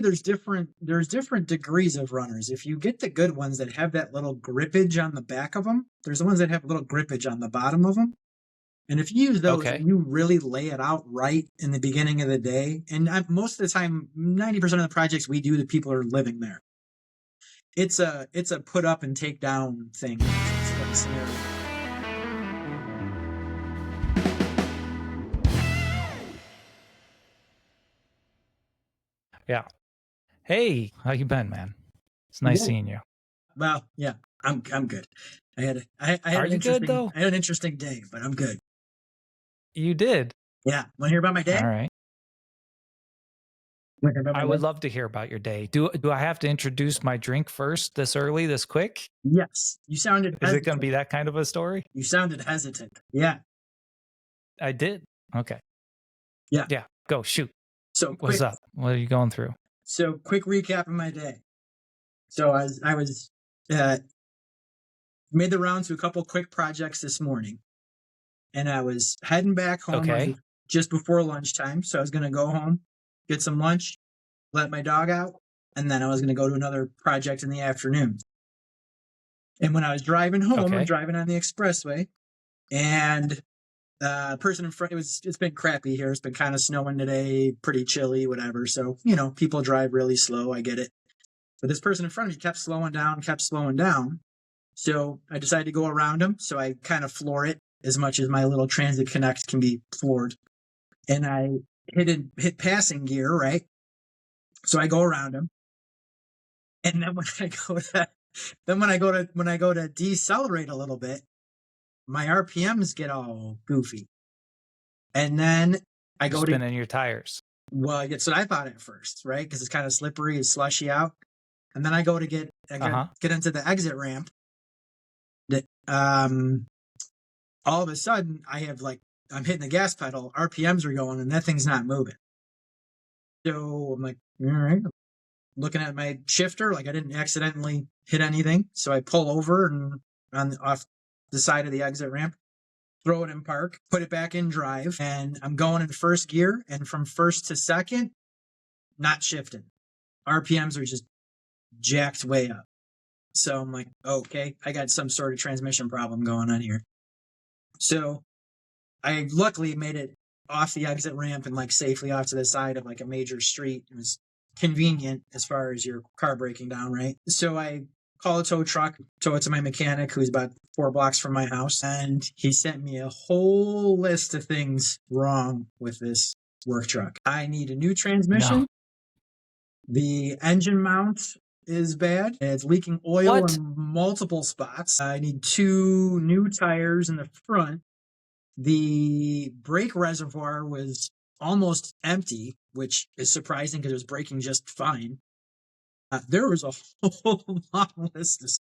there's different degrees of runners. If you get the good ones that have that little grippage on the back of them, there's the ones that have a little grippage on the bottom of them. And if you use those Okay. and you really lay it out right in the beginning of the day, and most of the time, 90% of the projects we do, the people are living there. It's a put up and take down thing. Yeah. Hey, how you been, man? It's nice seeing you. Well, yeah, I'm good. I had Are an you good interesting though? I had an interesting day, but I'm good. You did. Yeah, want to hear about my day? All right. Wanna hear about my I would day? love to hear about your day. Do I have to introduce my drink first this early, this quick? Yes, you sounded Is it going to hesitant. be that kind of a story? You sounded hesitant. Yeah, I did. Okay. yeah. Yeah. Go shoot. So What's quick. up? What are you going through? So quick recap of my day. So I was made the round to a couple quick projects this morning, and I was heading back home. It was Okay. just before lunchtime, so I was going to go home, get some lunch, let my dog out, and then I was going to go to another project in the afternoon. And when I was driving home, I'm Okay. driving on the expressway, and person in front, it's been crappy here. It's been kind of snowing today, pretty chilly, whatever. So, people drive really slow. I get it. But this person in front of me kept slowing down. So I decided to go around him. So I kind of floor it as much as my little Transit Connect can be floored. And I hit passing gear, right? So I go around him. And then when I go to decelerate a little bit, my RPMs get all goofy. And then I go to spinning your tires. Well, that's what I thought at first, right? Because it's kind of slippery, it's slushy out. And then I go to get into the exit ramp. All of a sudden, I'm hitting the gas pedal, RPMs are going, and that thing's not moving. So I'm like, all right. Looking at my shifter, like I didn't accidentally hit anything. So I pull over and off the side of the exit ramp, throw it in park, put it back in drive, and I'm going in first gear. And from first to second, not shifting. RPMs are just jacked way up. So I'm like, okay, I got some sort of transmission problem going on here. So I luckily made it off the exit ramp and safely off to the side of a major street. It was convenient as far as your car breaking down, right? So I call a tow truck, tow it to my mechanic who's about 4 blocks from my house, and he sent me a whole list of things wrong with this work truck. I need a new transmission. No. The engine mount is bad. It's leaking oil in multiple spots. I need 2 new tires in the front. The brake reservoir was almost empty, which is surprising because it was braking just fine. There was a whole long list of stuff.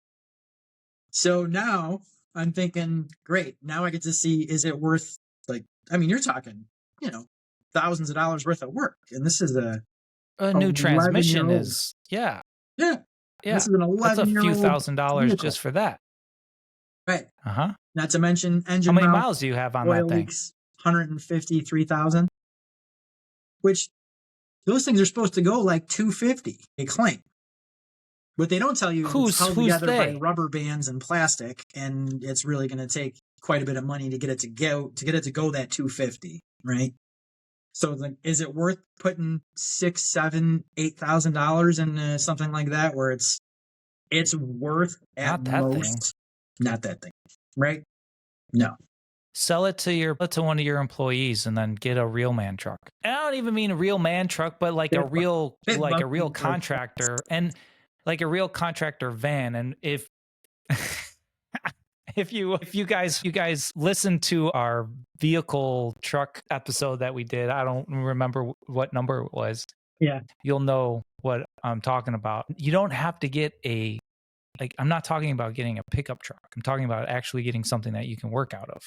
So now I'm thinking, great, now I get to see, is it worth, you're talking, thousands of dollars worth of work. And this is a new transmission is, Yeah. This is an 11-year-old. That's a few $1,000s just for that. Right. Uh-huh. Not to mention engine How many mount, miles do you have on oil that thing? leaks, 153,000. Which those things are supposed to go 250. They claim. What they don't tell you is it's held together by rubber bands and plastic, and it's really going to take quite a bit of money to get it to go that 250, right? So is it worth putting $6,000, $7,000, $8,000 into something like that where it's worth at most not that thing, right? No. Sell it to one of your employees and then get a real man truck. I don't even mean a real man truck, but a real contractor and a real contractor van. And if if you guys listen to our vehicle truck episode that we did, I don't remember what number it was. Yeah. You'll know what I'm talking about. You don't have to get I'm not talking about getting a pickup truck. I'm talking about actually getting something that you can work out of.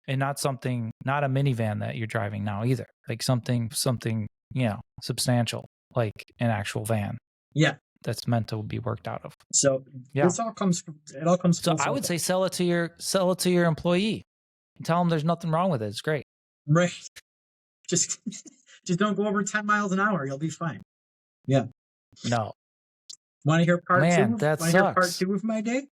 And not a minivan that you're driving now either. Something, substantial, like an actual van. Yeah. That's meant to be worked out of. So it all comes. So I would say sell it to your employee. And tell them there's nothing wrong with it. It's great. Right. Just don't go over 10 miles an hour. You'll be fine. Yeah. No. Want to hear part Man, two? that Want to hear part sucks. 2 of my day?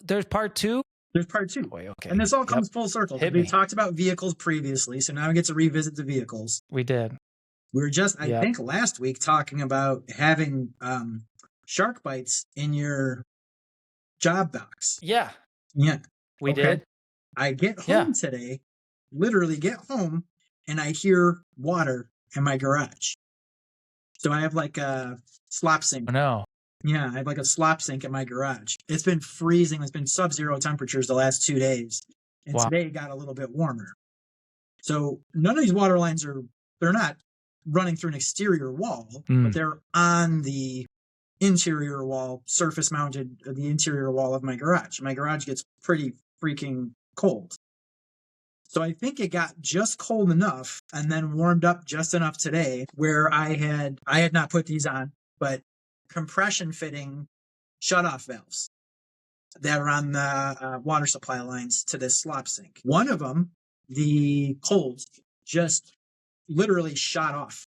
There's part 2? There's part 2. Boy, okay. And this all Yep. comes full circle. Hit We me. talked about vehicles previously, so now we get to revisit the vehicles. We did. We were just, I Yep. think, last week talking about having shark bites in your job box. Yeah, Yeah. we Okay. did. I get Yeah. home today, literally get home, and I hear water in my garage. So I have like a slop sink. Oh, no. Yeah, I have like a slop sink in my garage. It's been freezing. It's been sub-zero temperatures the last 2 days. And Wow. today it got a little bit warmer. So none of these water lines they're not running through an exterior wall, but they're on the interior wall, surface mounted, the interior wall of my garage. My garage gets pretty freaking cold. So I think it got just cold enough and then warmed up just enough today where I had not put these on, but compression fitting shutoff valves that are on the water supply lines to this slop sink. One of them, the cold, just literally shot off.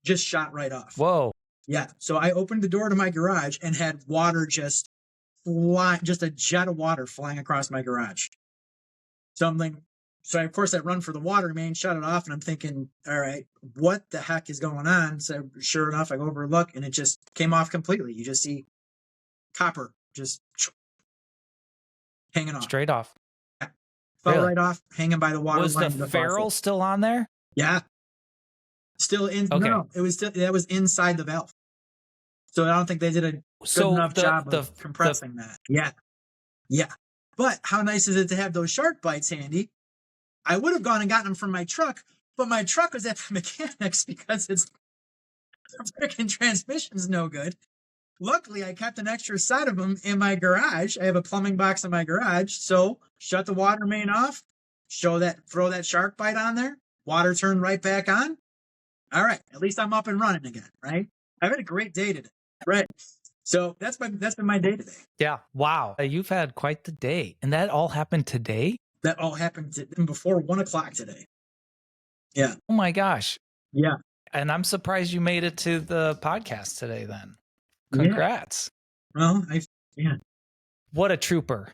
Just shot right off. Whoa. Yeah. So I opened the door to my garage and had water just a jet of water flying across my garage. So I'm like, of course I run for the water main, shut it off, and I'm thinking, all right, what the heck is going on? So sure enough, I go over and look, and it just came off completely. You just see copper just hanging off. Straight off. Yeah. Fell Really? right off, hanging by the water Was line. the ferrule still on there? Yeah. Still in. Okay. No, it was still, that was inside the valve. So I don't think they did a good enough job of compressing that. Yeah. Yeah. But how nice is it to have those shark bites handy? I would have gone and gotten them from my truck, but my truck was at the mechanics because the freaking transmission's no good. Luckily, I kept an extra set of them in my garage. I have a plumbing box in my garage, so shut the water main off, throw that shark bite on there, water turned right back on. All right, at least I'm up and running again, right? I've had a great day today, right? So that's been my day today. Yeah. Wow. You've had quite the day, and that all happened today. That all happened before 1:00 today. Yeah. Oh my gosh. Yeah. And I'm surprised you made it to the podcast today then. Congrats. Yeah. Well, yeah. What a trooper.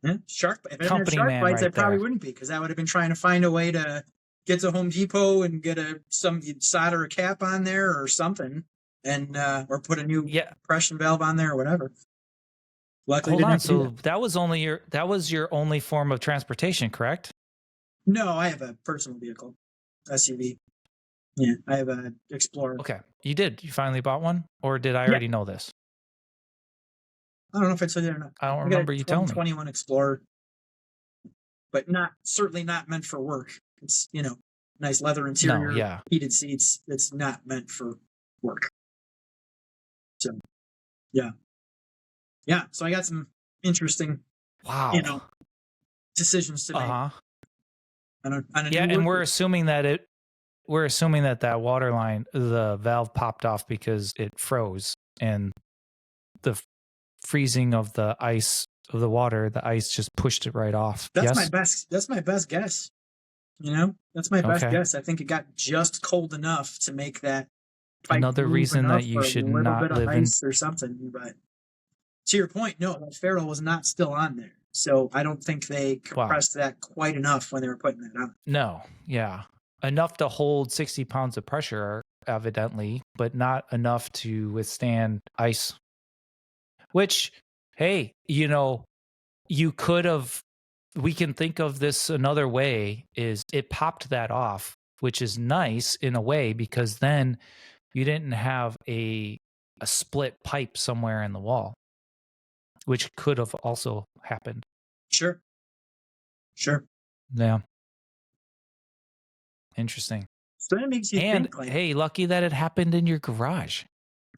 Yeah. Shark bite. If I Company had shark man bites, right I probably there. wouldn't be, because I would have been trying to find a way to get to Home Depot and get solder a cap on there or something, and or put a new compression valve on there or whatever. Luckily, hold on. So that was your only form of transportation, correct? No, I have a personal vehicle, SUV. Yeah, I have a Explorer. Okay, you did. You finally bought one, or did I already know this? I don't know if I told you or not. I don't remember you telling me. 2021 Explorer, but certainly not meant for work. It's nice leather interior, heated seats. It's not meant for work. So, yeah. So I got some interesting, decisions to make. And we're assuming that that water line, the valve popped off because it froze, and the freezing of the ice of the water, the ice just pushed it right off. That's my best guess. That's my best guess. I think it got just cold enough to make that pipe another reason that you should not live in or something. But to your point, no, that ferrule was not still on there. So I don't think they compressed that quite enough when they were putting that on. No, yeah. Enough to hold 60 pounds of pressure, evidently, but not enough to withstand ice. Which, hey, you could have, we can think of this another way, is it popped that off, which is nice in a way, because then you didn't have a split pipe somewhere in the wall, which could have also happened. Sure. Yeah. Interesting. So that makes you think, like, hey, lucky that it happened in your garage.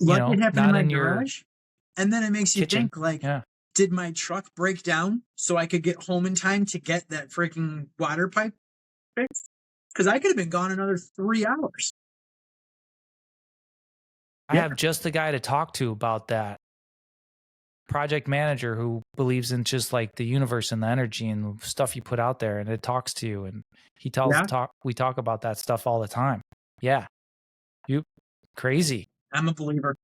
Lucky it happened in my garage. And then it makes you think, like, did my truck break down so I could get home in time to get that freaking water pipe fixed? Because I could have been gone another 3 hours. I have just the guy to talk to about that. Project manager who believes in just like the universe and the energy and the stuff you put out there, and it talks to you, and we talk about that stuff all the time. Yeah. You crazy. I'm a believer.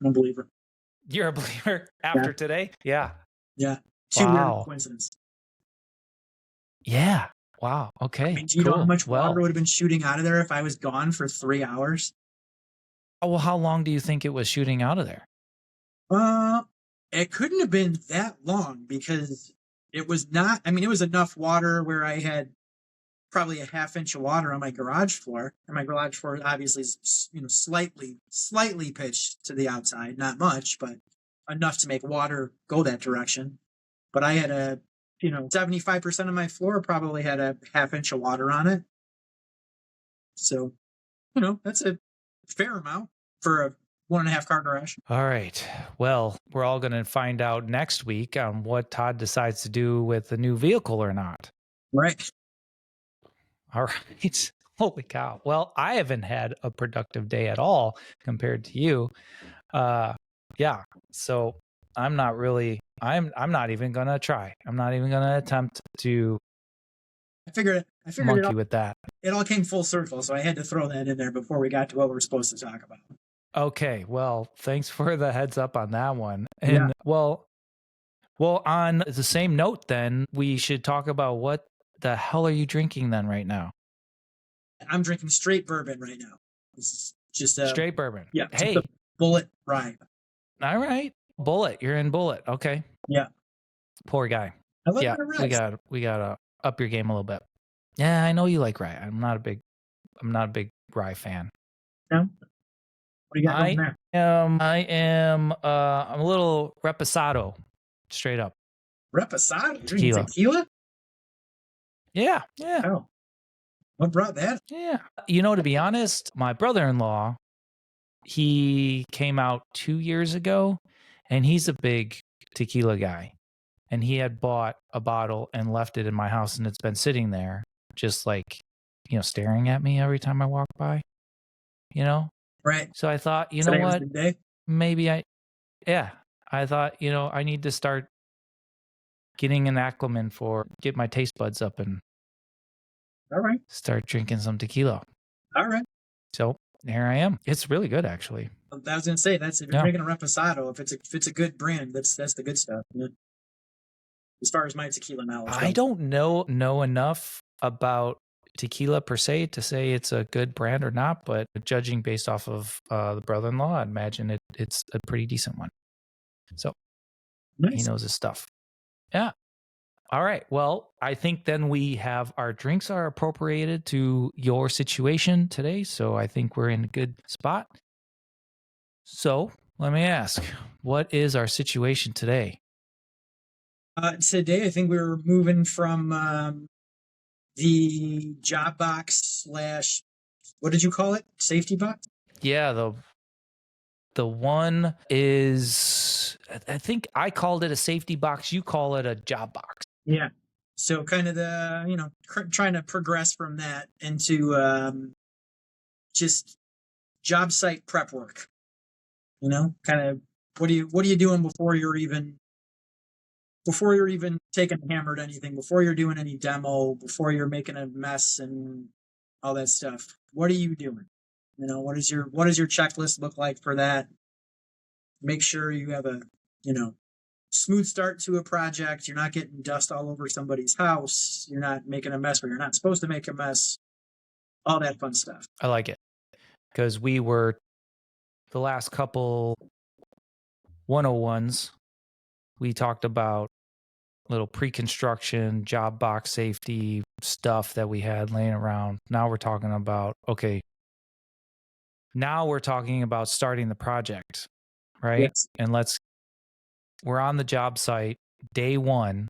I'm a believer. You're a believer after today? Yeah. Yeah. Too weird of a Wow. coincidence. Yeah. Wow. Okay. I mean, do you know how Cool. much water Well, would have been shooting out of there if I was gone for 3 hours? oh, well, how long do you think it was shooting out of there? Uh, it couldn't have been that long because it was not, I mean, it was enough water where I had probably a half inch of water on my garage floor. And my garage floor obviously is, slightly pitched to the outside, not much, but enough to make water go that direction. But I had 75% of my floor probably had a half inch of water on it. So, that's a fair amount for a 1.5 car garage. All right. Well, we're all going to find out next week on what Todd decides to do with the new vehicle or not. Right. All right. Holy cow. Well, I haven't had a productive day at all compared to you. Yeah. So I'm not not even going to try. I'm not even going to attempt to I figured monkey with that. it all came full circle, so I had to throw that in there before we got to what we're supposed to talk about. Okay. Well, thanks for the heads up on that one. And Yeah. well, on the same note, then we should talk about what the hell are you drinking then right now? I'm drinking straight bourbon right now. This is just a Straight bourbon. Yeah. Hey. Just a Bullet rye. All right. Bullet. You're in Bullet. Okay. Yeah. Poor guy. I like Yeah. rye. We gotta up your game a little bit. Yeah, I know you like rye. I'm not a big rye fan. No? What do you got going there? I'm a little reposado, straight up. Reposado? Tequila. Tequila? Yeah. Oh. What brought that? Yeah. To be honest, my brother-in-law, he came out 2 years ago, and he's a big tequila guy. And he had bought a bottle and left it in my house, and it's been sitting there just like, staring at me every time I walk by, Right. So I thought, Today was what? the day? Maybe I thought, I need to start getting an acclimate get my taste buds up and All right. start drinking some tequila. All right. So here I am. It's really good, actually. I was going to say, if you're drinking a reposado, if it's a good brand, that's the good stuff. Yeah. As far as my tequila knowledge goes. I don't know enough about tequila per se to say it's a good brand or not, but judging based off of the brother-in-law, I'd imagine it's a pretty decent one. So nice. He knows his stuff. Yeah. All right. Well, I think then we have our drinks are appropriated to your situation today. So I think we're in a good spot. So let me ask, what is our situation today? Today, I think we were moving from the job box / what did you call it? Safety box? Yeah, the one is, I think I called it a safety box. You call it a job box. Yeah. So kind of trying to progress from that into just job site prep work. Kind of what are you doing before you're even taking a hammer to anything, before you're doing any demo, before you're making a mess and all that stuff. What are you doing? What does your checklist look like for that? Make sure you have a, smooth start to a project. You're not getting dust all over somebody's house. You're not making a mess where you're not supposed to make a mess. All that fun stuff. I like it because we were the last couple 101s. We talked about little pre-construction, job box safety stuff that we had laying around. Now we're talking about, starting the project, right? Yes. And we're on the job site, day one.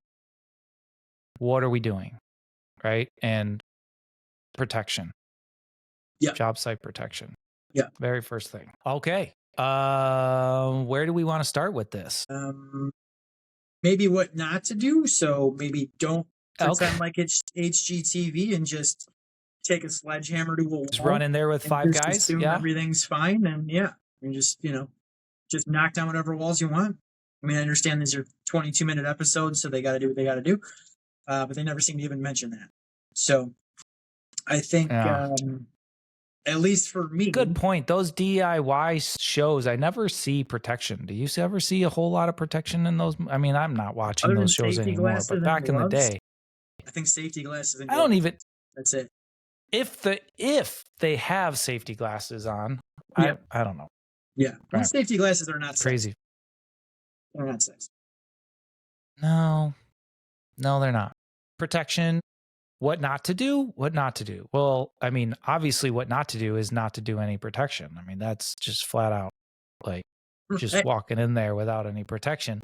What are we doing? Right? And protection. Yeah. Job site protection. Yeah. Very first thing. Okay. Where do we want to start with this? Maybe what not to do. So maybe don't pretend like it's HGTV and just take a sledgehammer to a wall. Just run in there with 5 guys. Assume everything's fine, and and just just knock down whatever walls you want. I mean, I understand these are 22-minute episodes, so they got to do what they got to do, but they never seem to even mention that. So I think At least for me. Good point. Those DIY shows, I never see protection. Do you ever see a whole lot of protection in those? I mean, I'm not watching Other than those shows safety anymore, glasses but and back in the gloves, day, I think safety glasses and I gloves. don't even, That's it. if they have safety glasses on, Yeah. I don't know. Yeah. Well, Right. safety glasses are not Crazy. sexy. They're not sexy. No, they're not. Protection. What not to do? What not to do? Well, I mean, obviously what not to do is not to do any protection. I mean, that's just flat out like just walking in there without any protection.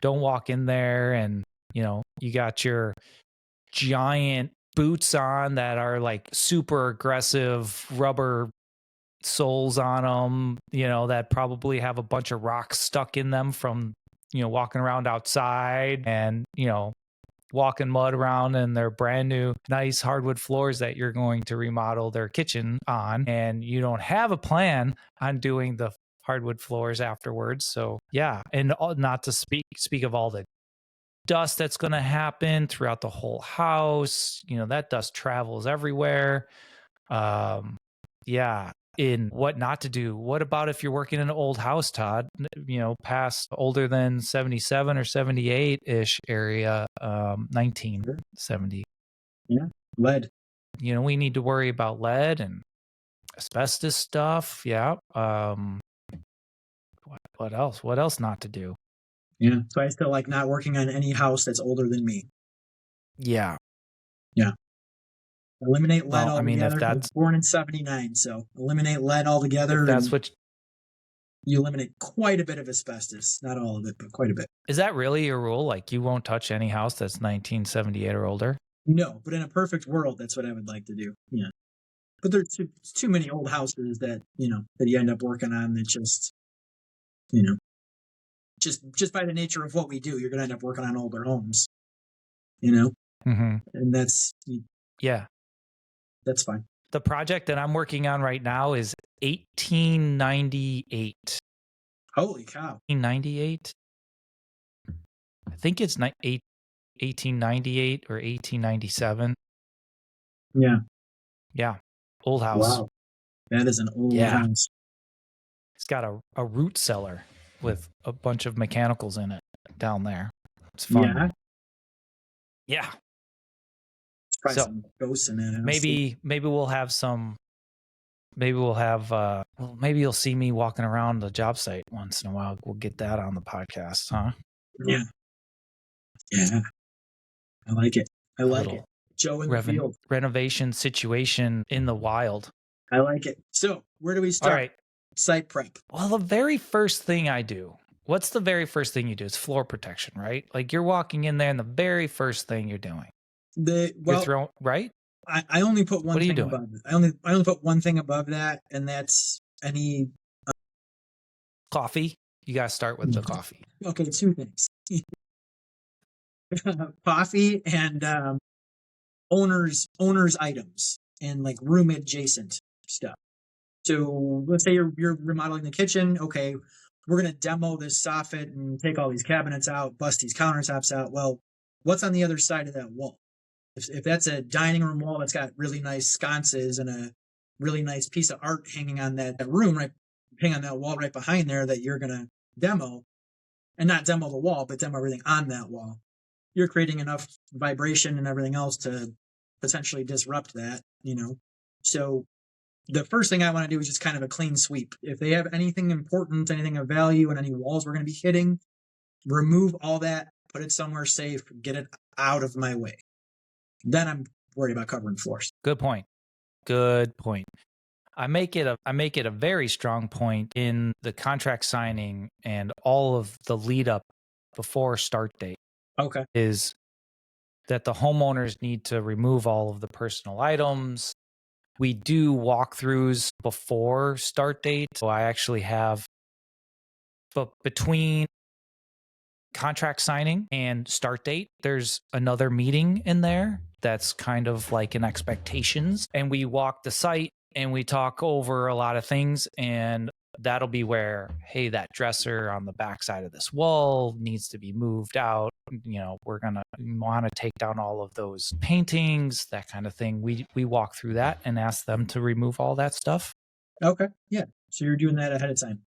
Don't walk in there and, you got your giant boots on that are like super aggressive rubber soles on them, that probably have a bunch of rocks stuck in them from, walking around outside and, walking mud around in their brand new nice hardwood floors that you're going to remodel their kitchen on, and you don't have a plan on doing the hardwood floors afterwards. So yeah, and not to speak of all the dust that's going to happen throughout the whole house. That dust travels everywhere. Yeah. In what not to do. What about if you're working in an old house, Todd, past older than 77 or 78 ish area, 1970. Yeah. Lead. We need to worry about lead and asbestos stuff. Yeah. What else? What else not to do? Yeah. So I still like not working on any house that's older than me. Yeah. Yeah. Eliminate lead altogether. I mean, if that's, I was born in 79, so eliminate lead altogether. If that's what you eliminate quite a bit of asbestos, not all of it, but quite a bit. Is that really your rule? Like you won't touch any house that's 1978 or older? No, but in a perfect world, that's what I would like to do. Yeah. But there's too many old houses that, that you end up working on that just, just by the nature of what we do, you're going to end up working on older homes, Mm-hmm. And that's, yeah, that's fine. The project that I'm working on right now is 1898. Holy cow. 1898? I think it's 1898 or 1897. Yeah. Yeah. Old house. Wow. That is an old house. It's got a root cellar with a bunch of mechanicals in it down there. It's fun. Yeah. Yeah. Probably some ghosts in that house. Maybe we'll have some. Maybe we'll have. Maybe you'll see me walking around the job site once in a while. We'll get that on the podcast, huh? Yeah. Yeah. I like it. I like it. Joe in the field. Renovation situation in the wild. I like it. So where do we start? All right. Site prep. Well, the very first thing I do. What's the very first thing you do? It's floor protection, right? Like you're walking in there, and the very first thing you're doing. Right? I only put one thing doing? above it. I only put one thing above that, and that's any coffee. You got to start with the coffee. Okay, two things. Coffee and owners items and like room adjacent stuff. So let's say you're remodeling the kitchen. Okay, we're gonna demo this soffit and take all these cabinets out, bust these countertops out. Well, what's on the other side of that wall? If that's a dining room wall that's got really nice sconces and a really nice piece of art hanging on that room, right, hanging on that wall right behind there that you're going to demo, and not demo the wall, but demo everything on that wall, you're creating enough vibration and everything else to potentially disrupt that, So the first thing I want to do is just kind of a clean sweep. If they have anything important, anything of value, and any walls we're going to be hitting, remove all that, put it somewhere safe, get it out of my way. Then I'm worried about covering floors. Good point. I make it a very strong point in the contract signing and all of the lead up before start date. Okay. Is that the homeowners need to remove all of the personal items. We do walkthroughs before start date. So I actually have, but between contract signing and start date, there's another meeting in there that's kind of like an expectations, and we walk the site and we talk over a lot of things, and that'll be where, hey, that dresser on the back side of this wall needs to be moved out. We're going to want to take down all of those paintings, that kind of thing. We walk through that and ask them to remove all that stuff. Okay. Yeah. So you're doing that ahead of time.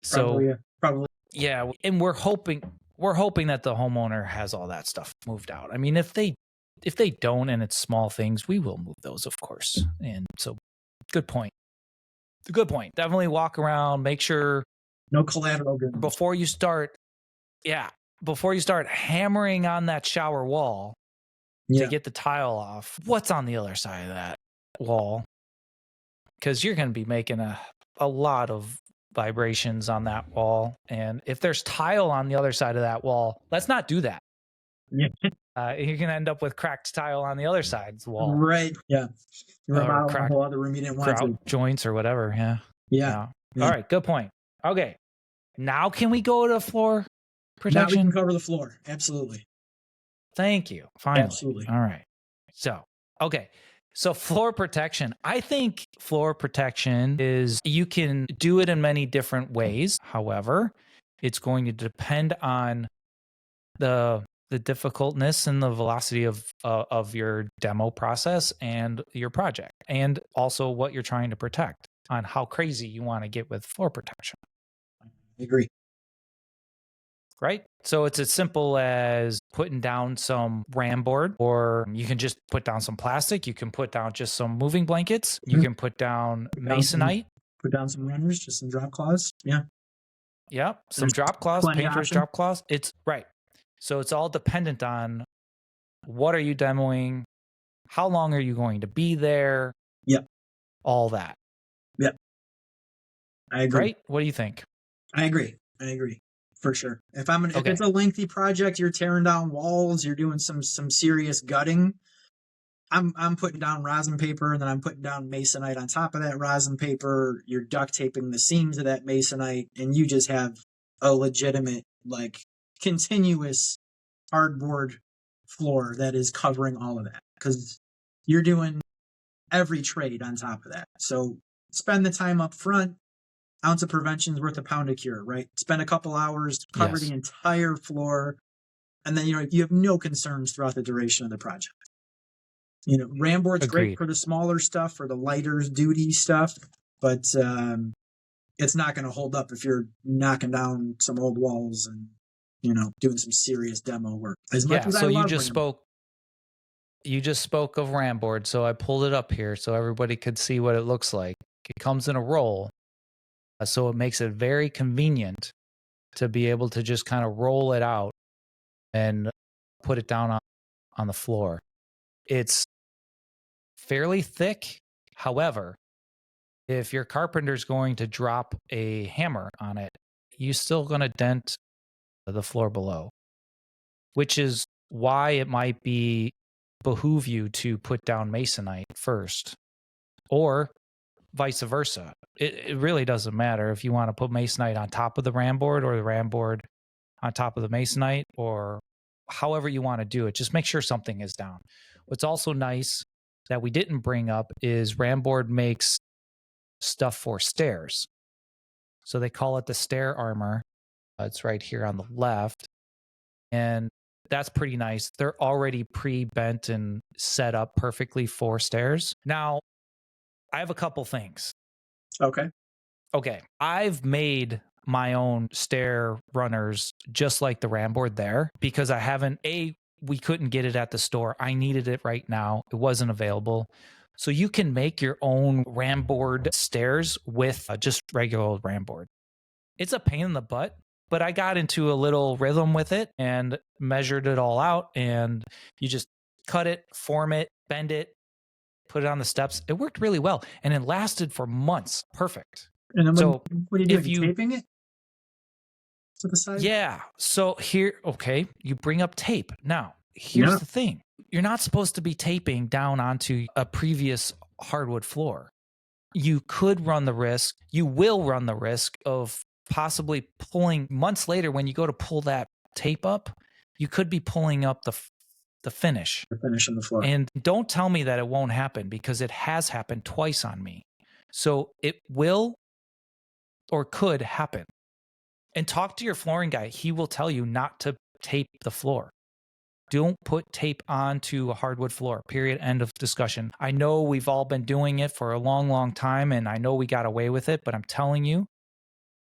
Probably. Yeah. And we're hoping that the homeowner has all that stuff moved out. I mean, if they don't, and it's small things, we will move those, of course. And so good point. Definitely walk around, make sure no collateral damage before you start hammering on that shower wall to get the tile off. What's on the other side of that wall? Because you're going to be making a lot of vibrations on that wall. And if there's tile on the other side of that wall, let's not do that. Yeah. You're going to end up with cracked tile on the other side's wall. Right. Yeah. Or cracked whole other room you didn't want to. Joints or whatever. Yeah. Yeah. All right. Good point. Okay. Now can we go to floor protection? Now we can cover the floor. Absolutely. Thank you. Finally. Absolutely. All right. So, okay. So floor protection, I think floor protection is, you can do it in many different ways. However, it's going to depend on the difficultness and the velocity of your demo process and your project, and also what you're trying to protect, on how crazy you want to get with floor protection. I agree. Right? So it's as simple as putting down some ram board, or you can just put down some plastic. You can put down just some moving blankets. You can put down masonite. Put down some runners, just some drop cloths. Yeah. Yep. Some drop cloths, painters drop cloths. It's right. So it's all dependent on what are you demoing? How long are you going to be there? Yep. All that. Yep. I agree. Right? What do you think? I agree. For sure. If it's a lengthy project, you're tearing down walls, you're doing some serious gutting, I'm putting down rosin paper, and then I'm putting down masonite on top of that rosin paper. You're duct taping the seams of that masonite, and you just have a legitimate, like, continuous hardboard floor that is covering all of that, because you're doing every trade on top of that. So spend the time up front. Ounce of prevention is worth a pound of cure, right? Spend a couple hours, cover the entire floor, and then you have no concerns throughout the duration of the project. Ram board's great for the smaller stuff, for the lighter duty stuff, but it's not going to hold up if you're knocking down some old walls and doing some serious demo work. As much as I love you just spoke of ram board, so I pulled it up here so everybody could see what it looks like. It comes in a roll. So it makes it very convenient to be able to just kind of roll it out and put it down on the floor. It's fairly thick. However, if your carpenter's going to drop a hammer on it, you're still going to dent the floor below, which is why it might behoove you to put down masonite first, or vice versa. It really doesn't matter if you want to put masonite on top of the ram board, or the ram board on top of the masonite, or however you want to do it. Just make sure something is down. What's also nice that we didn't bring up is ram board makes stuff for stairs. So they call it the stair armor. It's right here on the left. And that's pretty nice. They're already pre-bent and set up perfectly for stairs. Now, I have a couple things. Okay. I've made my own stair runners just like the ram board there, because we couldn't get it at the store. I needed it right now. It wasn't available. So you can make your own ram board stairs with just regular old ram board. It's a pain in the butt, but I got into a little rhythm with it and measured it all out, and you just cut it, form it, bend it, put it on the steps. It worked really well, and it lasted for months. Perfect. And then what are you doing? Taping it to the side? Yeah. So here, you bring up tape. Now, here's the thing. You're not supposed to be taping down onto a previous hardwood floor. You will run the risk of possibly pulling, months later when you go to pull that tape up, you could be pulling up the finish. The finish on the floor. And don't tell me that it won't happen, because it has happened twice on me. So it will or could happen. And talk to your flooring guy. He will tell you not to tape the floor. Don't put tape onto a hardwood floor, period, end of discussion. I know we've all been doing it for a long, long time, and I know we got away with it, but I'm telling you,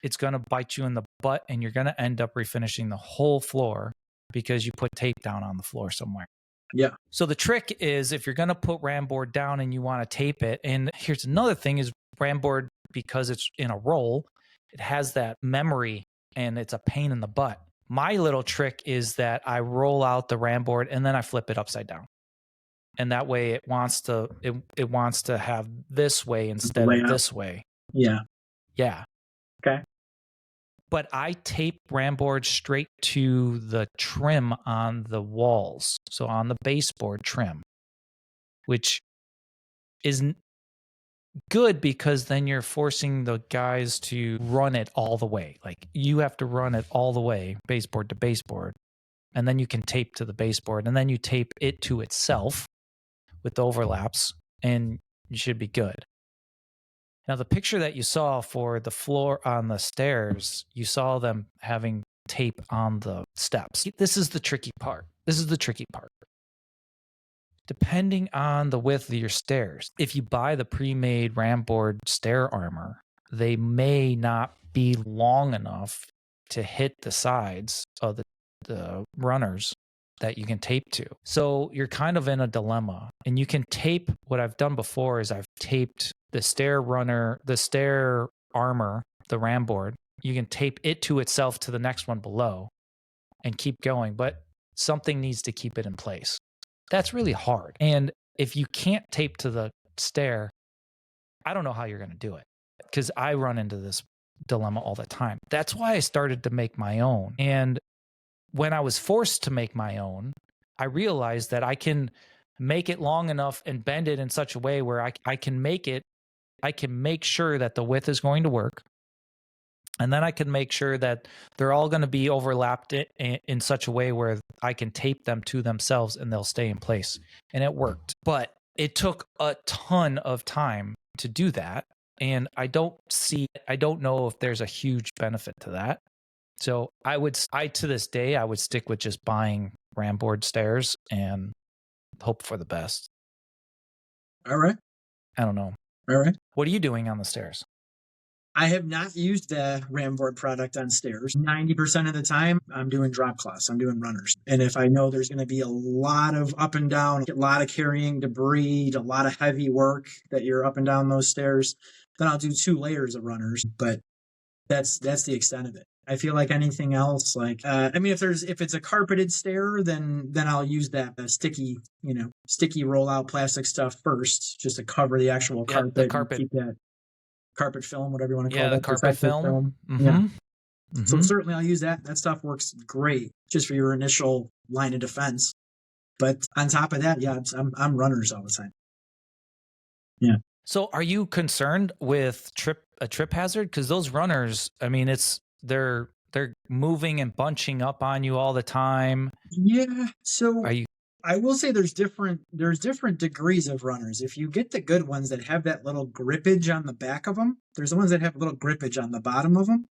it's going to bite you in the butt, and you're going to end up refinishing the whole floor because you put tape down on the floor somewhere. Yeah. So the trick is, if you're going to put ram board down and you want to tape it, and here's another thing is ram board, because it's in a roll, it has that memory and it's a pain in the butt. My little trick is that I roll out the ram board and then I flip it upside down. And that way it wants to have this way instead of this way. Yeah. Yeah. Okay. But I tape ram board straight to the trim on the walls. So on the baseboard trim, which is good because then you're forcing the guys to run it all the way. Like you have to run it all the way, baseboard to baseboard. And then you can tape to the baseboard, and then you tape it to itself with overlaps, and you should be good. Now, the picture that you saw for the floor on the stairs, you saw them having tape on the steps. This is the tricky part. Depending on the width of your stairs, if you buy the pre-made ram board stair armor, they may not be long enough to hit the sides of the runners that you can tape to. So you're kind of in a dilemma. And you can tape, what I've done before is I've taped the stair armor, the ram board. You can tape it to itself to the next one below and keep going, but something needs to keep it in place. That's really hard. And if you can't tape to the stair, I don't know how you're going to do it, because I run into this dilemma all the time. That's why I started to make my own. And when I was forced to make my own, I realized that I can make it long enough and bend it in such a way where I can make sure that the width is going to work. And then I can make sure that they're all going to be overlapped in such a way where I can tape them to themselves and they'll stay in place. And it worked. But it took a ton of time to do that. And I don't know if there's a huge benefit to that. So to this day, I would stick with just buying ram board stairs and hope for the best. All right. I don't know. All right. What are you doing on the stairs? I have not used the ram board product on stairs. 90% of the time, I'm doing drop cloths. I'm doing runners. And if I know there's going to be a lot of up and down, a lot of carrying debris, a lot of heavy work that you're up and down those stairs, then I'll do 2 layers of runners. But that's the extent of it. I feel like anything else, like if it's a carpeted stair, then I'll use that sticky rollout plastic stuff first, just to cover the actual carpet. The carpet. Keep that carpet film, whatever you want to call it. Yeah, the carpet film. Mm-hmm. Yeah. Mm-hmm. So certainly I'll use that. That stuff works great just for your initial line of defense. But on top of that, yeah, I'm runners all the time. Yeah. So are you concerned with a trip hazard? Because those runners, I mean, they're moving and bunching up on you all the time. Yeah. So are you? I will say there's different degrees of runners. If you get the good ones that have that little grippage on the back of them, there's the ones that have a little grippage on the bottom of them.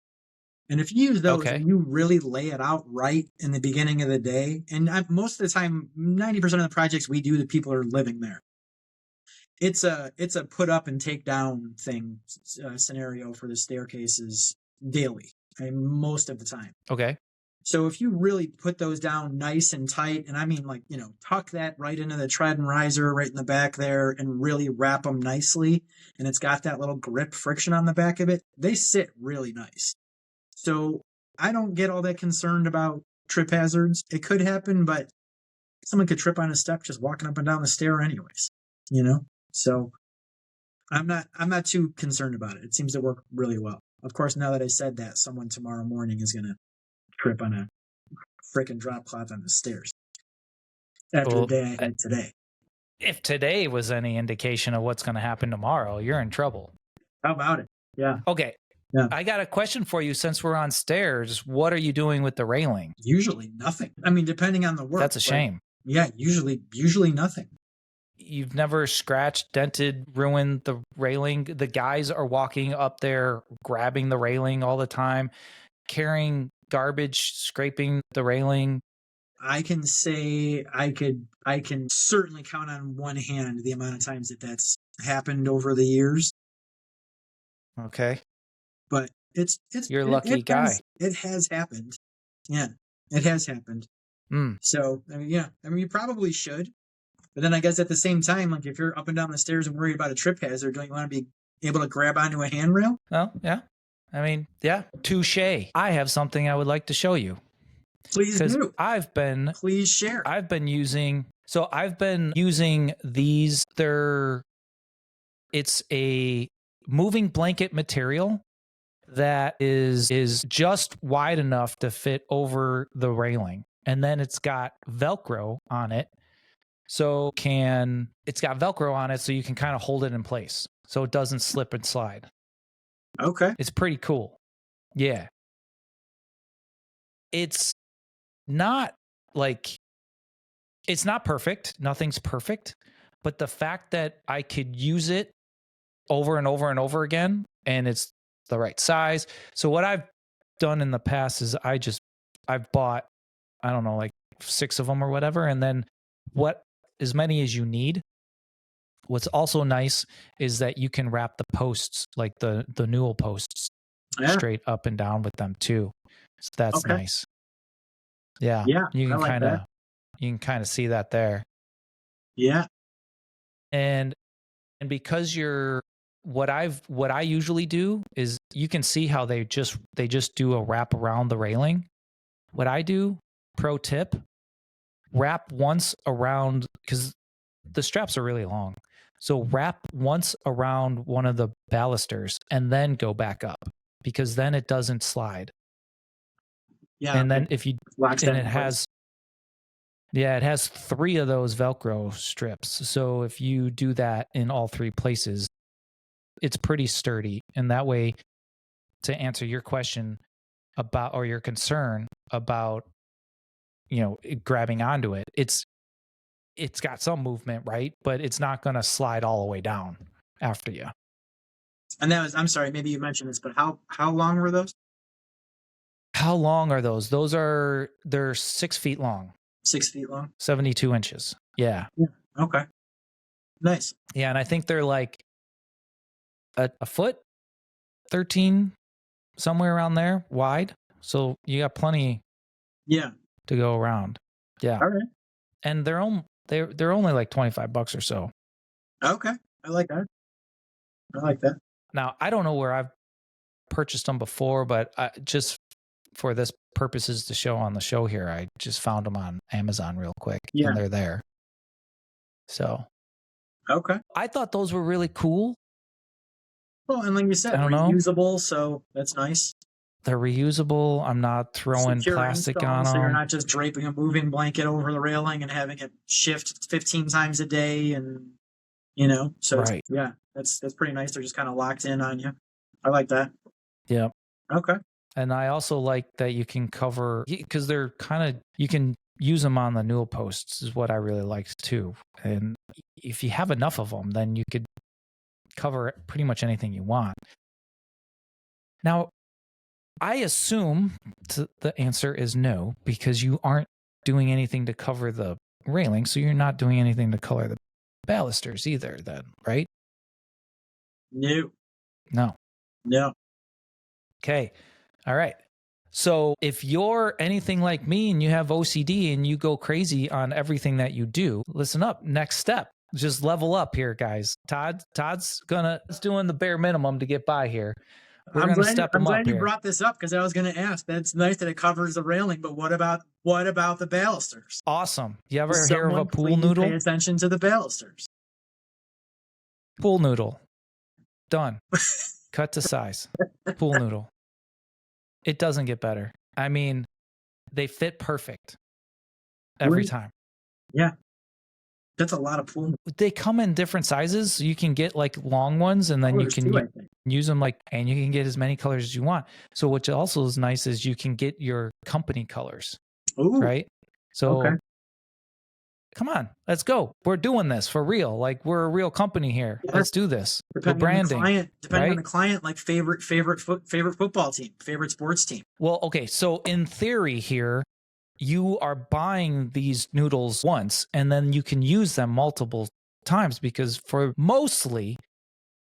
And if you use those and you really lay it out right in the beginning of the day, and most of the time, 90% of the projects we do, the people are living there. It's a put up and take down scenario for the staircases daily, most of the time. Okay. So if you really put those down nice and tight, and I mean tuck that right into the tread and riser right in the back there and really wrap them nicely, and it's got that little grip friction on the back of it, they sit really nice. So I don't get all that concerned about trip hazards. It could happen, but someone could trip on a step just walking up and down the stair anyways, So I'm not too concerned about it. It seems to work really well. Of course, now that I said that, someone tomorrow morning is going to trip on a frickin' drop cloth on the stairs after the day I had today. If today was any indication of what's going to happen tomorrow, you're in trouble. How about it? Yeah. Okay. Yeah. I got a question for you. Since we're on stairs, what are you doing with the railing? Usually nothing. I mean, depending on the work. That's a shame. Yeah, usually nothing. you've never scratched, dented, ruined the railing. The guys are walking up there, grabbing the railing all the time, carrying garbage, scraping the railing. I can say I can certainly count on one hand the amount of times that that's happened over the years. Okay. But you're a lucky guy. It has happened. Yeah, it has happened. So I mean, you probably should. But then I guess at the same time, like if you're up and down the stairs and worried about a trip hazard, don't you want to be able to grab onto a handrail? Well, yeah. I mean, yeah, touche. I have something I would like to show you. Please do. Please share. I've been using these. It's a moving blanket material that is just wide enough to fit over the railing. And then it's got Velcro on it. So it's got Velcro on it so you can kind of hold it in place so it doesn't slip and slide. Okay. It's pretty cool. Yeah. It's not perfect. Nothing's perfect. But the fact that I could use it over and over and over again, and it's the right size. So what I've done in the past is I've bought, I don't know, like 6 of them or whatever. And then as many as you need. What's also nice is that you can wrap the posts, like the newel posts, straight up and down with them too. So that's nice. Yeah. Yeah. You can kind of see that there. Yeah. And because what I usually do is you can see how they just do a wrap around the railing. What I do, pro tip, wrap once around, because the straps are really long. So wrap once around one of the balusters and then go back up, because then it doesn't slide. Yeah. And then if you, and it has 3 of those Velcro strips. So if you do that in all 3 places, it's pretty sturdy. And that way, to answer your question about, or your concern about, grabbing onto it, it's got some movement, right? But it's not going to slide all the way down after you. And I'm sorry, maybe you mentioned this, but how long were those? How long are those? They're 6 feet long. 6 feet long? 72 inches. Yeah. Okay. Nice. Yeah. And I think they're like a foot, 13, somewhere around there wide. So you got plenty to go around. Yeah. All right. And they're only like $25 or so. Okay. I like that. Now, I don't know where I've purchased them before, but just for this purposes to show on the show here, I just found them on Amazon real quick. Yeah. And they're there. So. Okay. I thought those were really cool. Well, and like you said, reusable, so that's nice. They're reusable. I'm not throwing plastic on them. So you're not just draping a moving blanket over the railing and having it shift 15 times a day, and so right. That's pretty nice. They're just kind of locked in on you. I like that. Yeah. Okay. And I also like that you can cover, because they're you can use them on the newel posts is what I really liked too. And if you have enough of them, then you could cover pretty much anything you want. Now, I assume the answer is no, because you aren't doing anything to cover the railing, so you're not doing anything to color the balusters either then, right? No. Okay. All right. So if you're anything like me and you have OCD and you go crazy on everything that you do, listen up. Next step. Just level up here, guys. Todd's doing the bare minimum to get by here. I'm glad you brought this up, because I was going to ask. That's nice that it covers the railing, but what about the balusters? Awesome. You ever hear of a pool noodle? Pay attention to the balusters. Pool noodle. Done. Cut to size. Pool noodle. It doesn't get better. I mean, they fit perfect every time. Yeah. That's a lot of pool. They come in different sizes. So you can get like long ones, and then you can use them and you can get as many colors as you want. So what also is nice is you can get your company colors. Ooh. Right? So come on, let's go. We're doing this for real. Like, we're a real company here. Yeah. Let's do this. Depending We're branding. on the client, like favorite football team, favorite sports team. Well, okay. So in theory here, you are buying these noodles once and then you can use them multiple times, because for mostly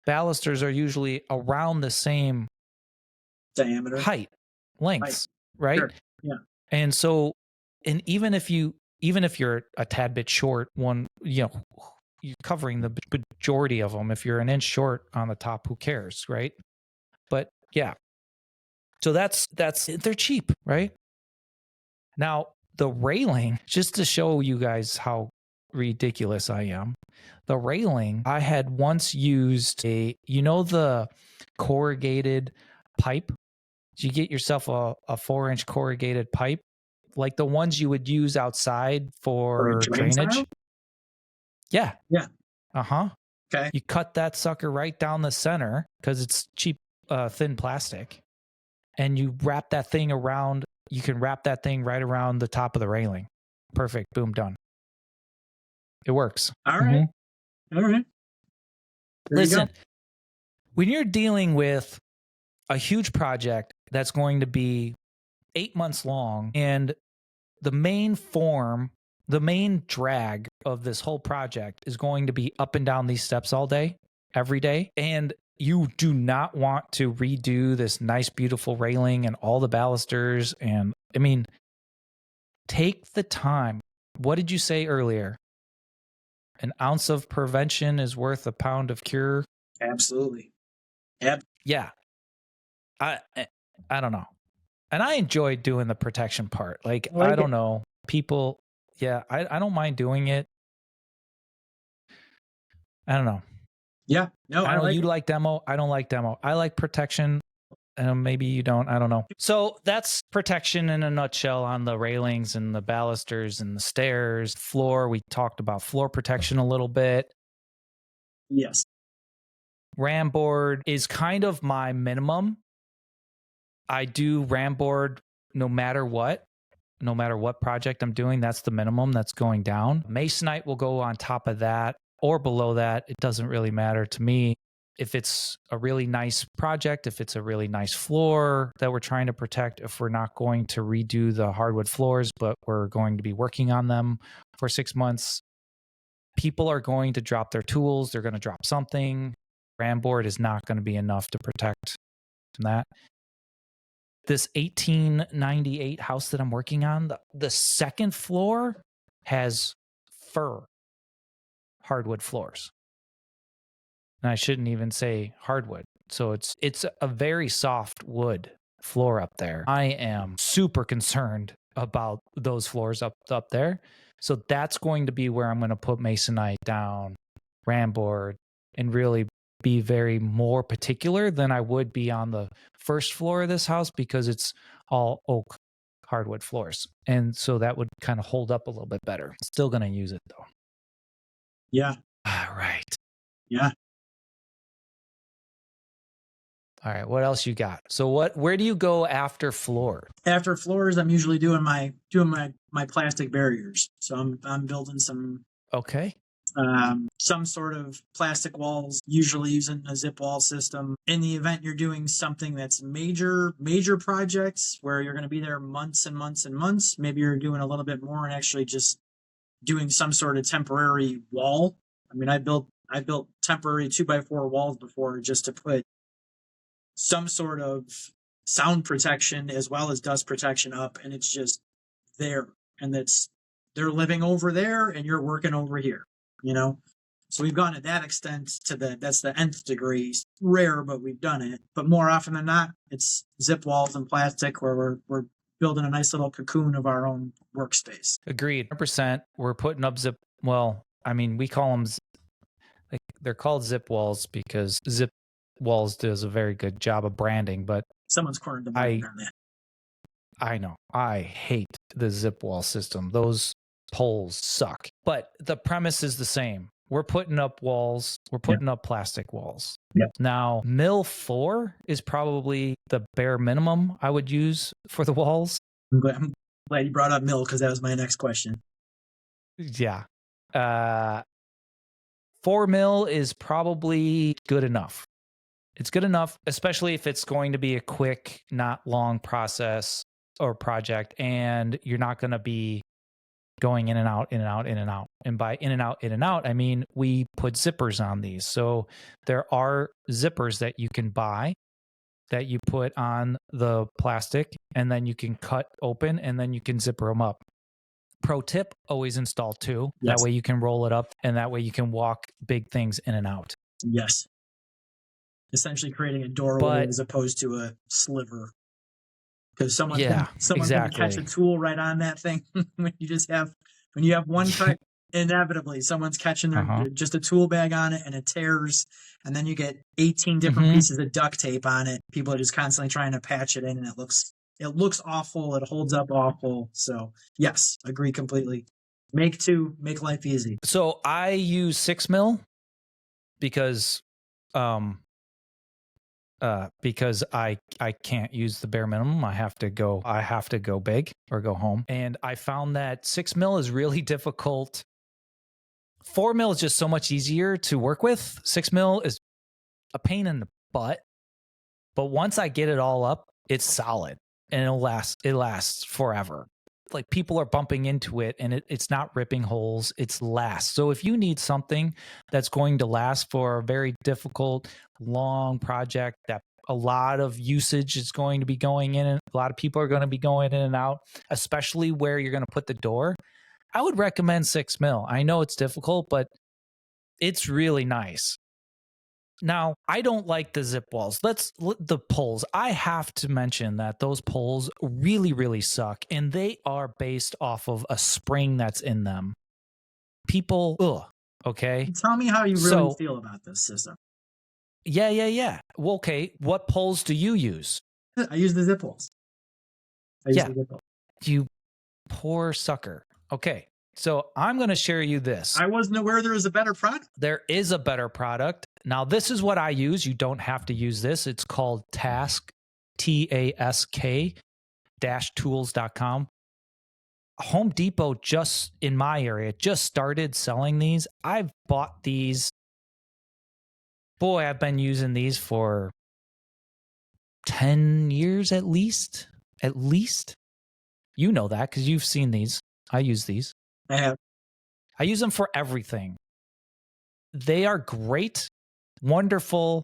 balusters are usually around the same Diameter, height, lengths, right? Sure. Yeah. And so, and even if you're a tad bit short, you're covering the majority of them. If you're an inch short on the top, who cares, right? But yeah, so that's they're cheap, right? Now the railing, just to show you guys how ridiculous I am, the railing, I had once used the corrugated pipe. You get yourself a 4-inch corrugated pipe, like the ones you would use outside for drainage. Style? Yeah. Yeah. Uh-huh. Okay. You cut that sucker right down the center because it's cheap, thin plastic, and you wrap that thing around. You can wrap that thing right around the top of the railing. Perfect. Boom, done. It works. All right. Mm-hmm. All right. Listen, when you're dealing with a huge project that's going to be 8 months long, and the main drag of this whole project is going to be up and down these steps all day, every day, and you do not want to redo this nice, beautiful railing and all the balusters. And I mean, take the time. What did you say earlier? An ounce of prevention is worth a pound of cure. Absolutely. Yep. Yeah. I don't know. And I enjoy doing the protection part. Like I don't know. People, yeah, I don't mind doing it. I don't know. Yeah. No, I know you like demo. I don't like demo. I like protection. Maybe you don't. I don't know. So that's protection in a nutshell on the railings and the balusters and the stairs, floor. We talked about floor protection a little bit. Yes. Ram board is kind of my minimum. I do ram board no matter what project I'm doing. That's the minimum that's going down. Masonite will go on top of that or below that. It doesn't really matter to me. If it's a really nice project, if it's a really nice floor that we're trying to protect, if we're not going to redo the hardwood floors, but we're going to be working on them for 6 months, people are going to drop their tools. They're going to drop something. Ram board is not going to be enough to protect from that. This 1898 house that I'm working on, the second floor has fir hardwood floors. And I shouldn't even say hardwood. So it's a very soft wood floor up there. I am super concerned about those floors up there. So that's going to be where I'm going to put masonite down, ram board, and really be very more particular than I would be on the first floor of this house, because it's all oak hardwood floors. And so that would kind of hold up a little bit better. Still going to use it though. Yeah. All right. Yeah. All right. What else you got? So where do you go after floor? After floors, I'm usually doing my plastic barriers. So I'm building some. Okay. Some sort of plastic walls, usually using a zip wall system. In the event you're doing something that's major projects where you're going to be there months and months and months, maybe you're doing a little bit more and actually just doing some sort of temporary wall. I mean, I built temporary 2x4 walls before just to put some sort of sound protection as well as dust protection up, and it's just there, and they're living over there and you're working over here. So we've gone to that extent that's the nth degree. Rare, but we've done it. But more often than not, it's zip walls and plastic where we're building a nice little cocoon of our own workspace. Agreed. 100%. We're putting up we call them, they're called zip walls because zip walls does a very good job of branding, but someone's cornered the market on that. I know. I hate the zip wall system. Those poles suck. But the premise is the same. We're putting up walls. We're putting up plastic walls. Yep. Now, Mill 4 is probably the bare minimum I would use for the walls. I'm glad you brought up Mill because that was my next question. Yeah. 4 mil is probably good enough. It's good enough, especially if it's going to be a quick, not long process or project, and you're not going to be going in and out, in and out, in and out. And by in and out, I mean we put zippers on these. So there are zippers that you can buy that you put on the plastic, and then you can cut open, and then you can zipper them up. Pro tip, always install two. Yes. That way you can roll it up, and that way you can walk big things in and out. Yes. Essentially creating a doorway as opposed to a sliver. Because someone's going to catch a tool right on that thing. when you have one cut, inevitably someone's catching just a tool bag on it, and it tears, and then you get 18 different pieces of duct tape on it. People are just constantly trying to patch it in, and it looks awful. It holds up awful. So yes, agree completely. Make two, make life easy. So I use 6 mil because I can't use the bare minimum. I have to go big or go home. And I found that 6 mil is really difficult. 4 mil is just so much easier to work with. 6 mil is a pain in the butt. But once I get it all up, it's solid and it lasts forever. Like people are bumping into it and it's not ripping holes. It's lasts. So if you need something that's going to last for a very difficult, long project that a lot of usage is going to be going in, and a lot of people are going to be going in and out, especially where you're going to put the door, I would recommend 6 mil. I know it's difficult, but it's really nice. Now, I don't like the zip walls. The poles. I have to mention that those poles really, really suck, and they are based off of a spring that's in them. People, okay? Tell me how you really feel about this system. Yeah. Well, okay, what poles do you use? I use the zip poles. You poor sucker. Okay, so I'm going to share you this. I wasn't aware there was a better product. There is a better product. Now, this is what I use. You don't have to use this. It's called Task, TASK, -tools.com. Home Depot just in my area just started selling these. I've bought these. Boy, I've been using these for 10 years at least. At least. You know that because you've seen these. I use these. I have. I use them for everything. They are great, wonderful,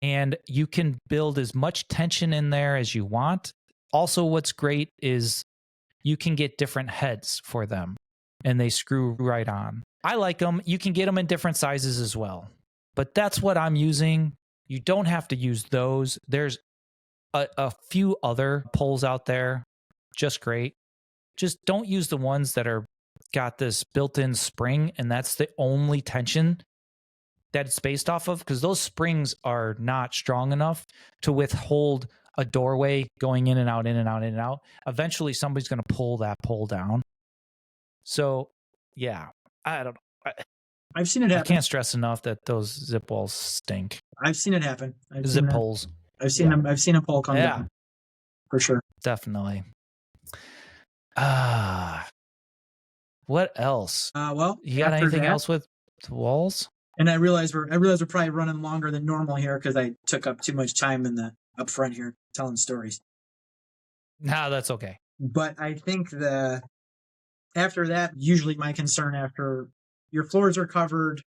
and you can build as much tension in there as you want. Also, what's great is you can get different heads for them, and they screw right on. I like them. You can get them in different sizes as well. But that's what I'm using. You don't have to use those. There's a few other poles out there, just great. Just don't use the ones that are got this built-in spring, and that's the only tension that it's based off of, because those springs are not strong enough to withhold a doorway going in and out, in and out, in and out. Eventually, somebody's going to pull that pole down. So, yeah, I don't know. I've seen it happen. I can't stress enough that those zip walls stink. I've seen it happen. Zip poles. I've seen them. I've seen a pole come down. For sure. Definitely. What else? Well, you got anything else with the walls? And I realize we're probably running longer than normal here because I took up too much time in the up front here telling stories. No, that's okay. But I think after that, usually my concern after your floors are covered,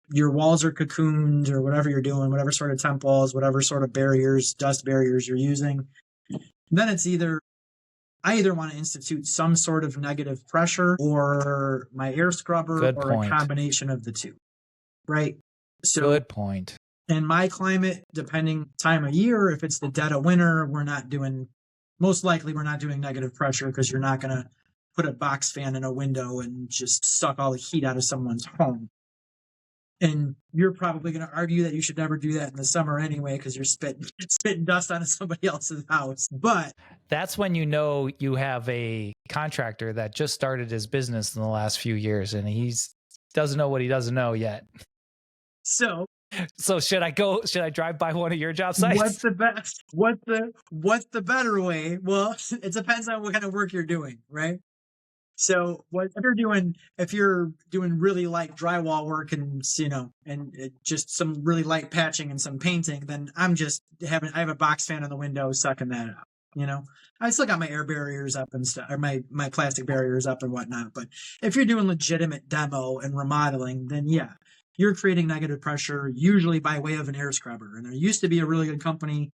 your walls are cocooned, or whatever you're doing, whatever sort of temp walls, whatever sort of barriers, dust barriers you're using, then it's I either want to institute some sort of negative pressure or my air scrubber a combination of the two, right? So, good point. In my climate, depending time of year, if it's the dead of winter, most likely we're not doing negative pressure because you're not going to put a box fan in a window and just suck all the heat out of someone's home. And you're probably going to argue that you should never do that in the summer anyway because you're spitting dust onto somebody else's house. But that's when you know you have a contractor that just started his business in the last few years and he doesn't know what he doesn't know yet. So should I drive by one of your job sites? What's the better way? Well, it depends on what kind of work you're doing, right? So what if you're doing really light drywall work and just some really light patching and some painting, then I have a box fan on the window sucking that out. I still got my air barriers up and stuff, or my plastic barriers up and whatnot. But if you're doing legitimate demo and remodeling, then yeah, you're creating negative pressure, usually by way of an air scrubber. And there used to be a really good company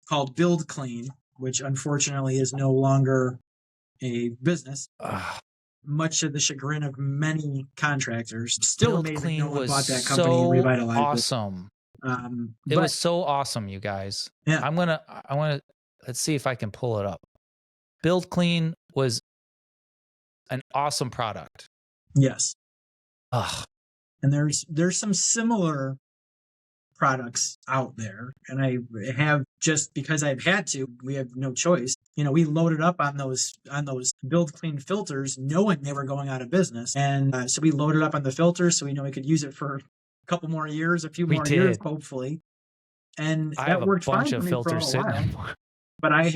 called Build Clean, which unfortunately is no longer a business. Much to the chagrin of many contractors. Still Build amazing Clean no one was bought that company and so revitalized awesome. It was so awesome, you guys. Yeah. I want to, let's see if I can pull it up. Build Clean was an awesome product. Yes. Ugh. And there's some similar products out there, and I have, just because I've had to, we have no choice. We loaded up on those Build Clean filters knowing they were going out of business, and so we loaded up on the filters so we know we could use it for a couple more years, a few more years hopefully, and that worked fine for me for a while. But I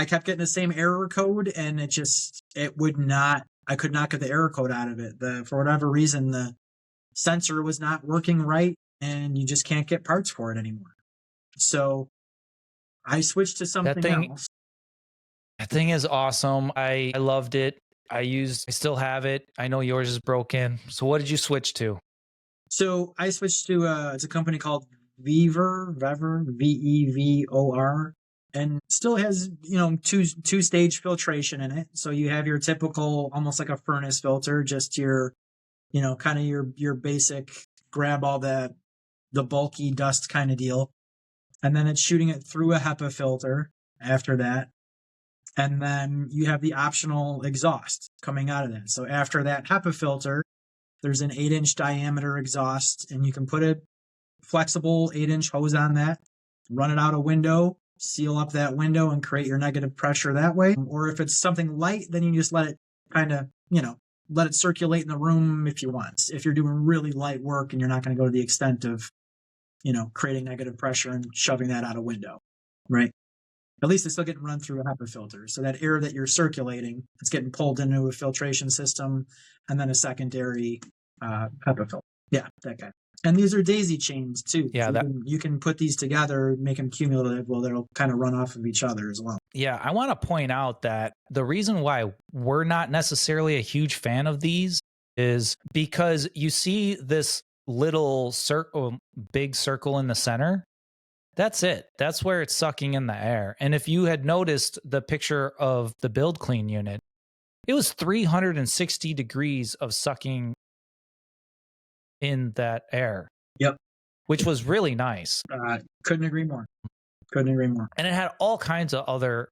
kept getting the same error code, and I could not get the error code out of it. For whatever reason, the sensor was not working right, and you just can't get parts for it anymore. So I switched to something else. That thing is awesome. I loved it. I still have it. I know yours is broken. So what did you switch to? So I switched to it's a company called Vevor, Vevor, and still has two-stage filtration in it. So you have your typical, almost like a furnace filter, just your kind of your basic grab all the bulky dust kind of deal. And then it's shooting it through a HEPA filter after that. And then you have the optional exhaust coming out of that. So after that HEPA filter, there's an 8-inch diameter exhaust, and you can put a flexible 8-inch hose on that, run it out a window, seal up that window, and create your negative pressure that way. Or if it's something light, then you just let it kind of, let it circulate in the room if you want. If you're doing really light work and you're not going to go to the extent of, creating negative pressure and shoving that out a window, right? At least it's still getting run through a HEPA filter. So that air that you're circulating, it's getting pulled into a filtration system, and then a secondary HEPA filter. Yeah, that guy. And these are daisy chains too. Yeah, so you can put these together, make them cumulative. Well, they'll kind of run off of each other as well. Yeah, I want to point out that the reason why we're not necessarily a huge fan of these is because you see this little big circle in the center. That's it. That's where it's sucking in the air. And if you had noticed the picture of the Build Clean unit, it was 360 degrees of sucking in that air. Yep. Which was really nice. Couldn't agree more. And it had all kinds of other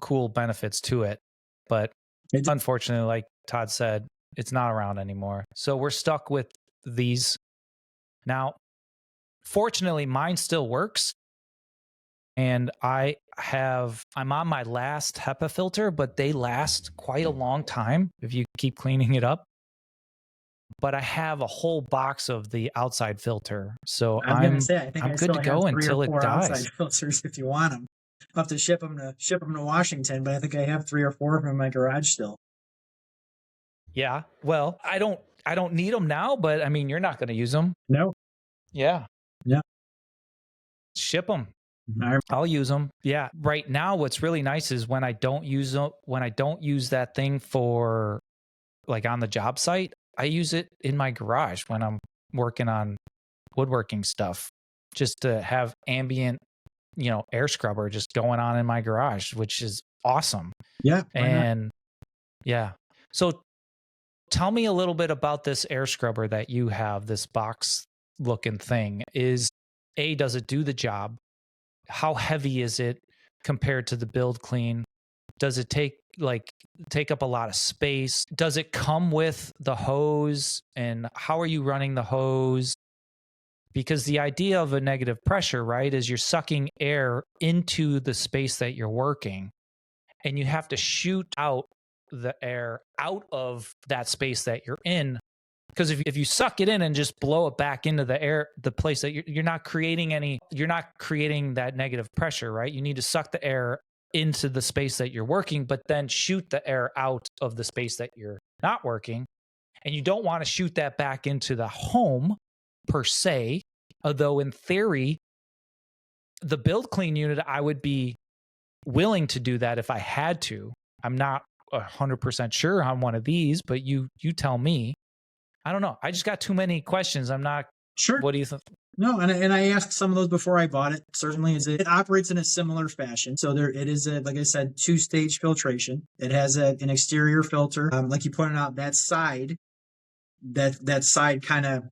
cool benefits to it. But unfortunately, like Todd said, it's not around anymore. So we're stuck with these. Now, fortunately, mine still works. And I'm on my last HEPA filter, but they last quite a long time if you keep cleaning it up. But I have a whole box of the outside filter, so I'm good to go until it dies. Outside filters, if you want them, I'll have to ship them to Washington. But I think I have 3 or 4 of them in my garage still. Yeah, well, I don't need them now, but I mean, you're not going to use them. No. Yeah. Yeah. Ship them. I'll use them. Yeah. Right now, what's really nice is when I don't use that thing for like on the job site, I use it in my garage when I'm working on woodworking stuff, just to have ambient, air scrubber just going on in my garage, which is awesome. Yeah. And yeah. So tell me a little bit about this air scrubber that you have, this box looking thing. Does it do the job? How heavy is it compared to the Build Clean? Does it take up a lot of space? Does it come with the hose? And how are you running the hose? Because the idea of a negative pressure, right, is you're sucking air into the space that you're working, and you have to shoot out the air out of that space that you're in. Because if you suck it in and just blow it back into the place that you're not creating that negative pressure, right? You need to suck the air into the space that you're working, but then shoot the air out of the space that you're not working. And you don't want to shoot that back into the home per se. Although in theory, the build clean unit, I would be willing to do that if I had to. I'm not 100% sure on one of these, but you tell me. I don't know. I just got too many questions. I'm not Sure. What do you think? No, and I asked some of those before I bought it. Certainly, it operates in a similar fashion. So it is like I said, 2-stage filtration. It has an exterior filter, like you pointed out. That side kind of,